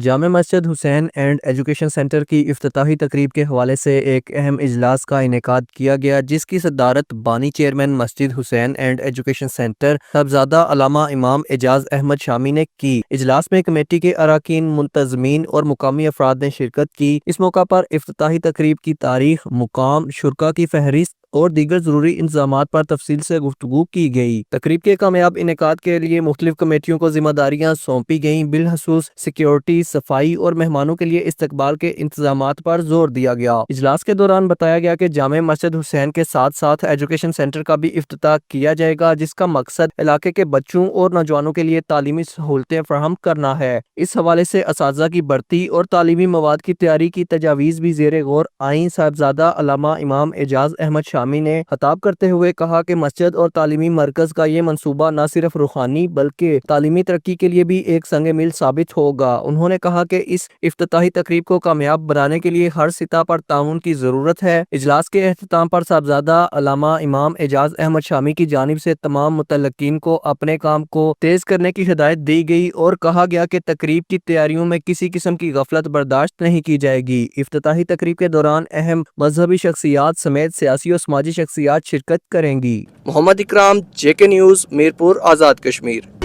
Jama Masjid Hussain and education centre کی افتتاحی تقریب کے حوالے سے ایک اہم اجلاس کا انعقاد کیا گیا، جس کی صدارت بانی chairman Masjid Hussain and education centre صاحبزادہ علامہ امام اعجاز احمد شامی نے کی۔ اجلاس میں کمیٹی کے اراکین، منتظمین اور مقامی افراد نے شرکت کی۔ اس موقع پر افتتاحی تقریب کی تاریخ، مقام، شرکاء کی فہرست اور دیگر ضروری انتظامات پر تفصیل سے گفتگو کی گئی۔ تقریب کے کامیاب انعقاد کے لیے مختلف کمیٹیوں کو ذمہ داریاں سونپی گئیں، بالخصوص سیکیورٹی، صفائی اور مہمانوں کے لیے استقبال کے انتظامات پر زور دیا گیا۔ اجلاس کے دوران بتایا گیا کہ جامع مسجد حسین کے ساتھ ساتھ ایجوکیشن سینٹر کا بھی افتتاح کیا جائے گا، جس کا مقصد علاقے کے بچوں اور نوجوانوں کے لیے تعلیمی سہولتیں فراہم کرنا ہے۔ اس حوالے سے اساتذہ کی بھرتی اور تعلیمی مواد کی تیاری کی تجاویز بھی زیر غور آئیں۔ صاحبزادہ علامہ امام اعجاز احمد شامی نے خطاب کرتے ہوئے کہا کہ مسجد اور تعلیمی مرکز کا یہ منصوبہ نہ صرف روحانی بلکہ تعلیمی ترقی کے لیے بھی ایک سنگ میل ثابت ہوگا۔ انہوں نے کہا کہ اس افتتاحی تقریب کو کامیاب بنانے کے لیے ہر سطح پر تعاون کی ضرورت ہے۔ اجلاس کے اختتام پر صاحبزادہ علامہ امام اعجاز احمد شامی کی جانب سے تمام متعلقین کو اپنے کام کو تیز کرنے کی ہدایت دی گئی اور کہا گیا کہ تقریب کی تیاریوں میں کسی قسم کی غفلت برداشت نہیں کی جائے گی۔ افتتاحی تقریب کے دوران اہم مذہبی شخصیات سمیت سیاسی اور سماجی شخصیات شرکت کریں گی۔ محمد اکرام، JK نیوز، میرپور، آزاد کشمیر۔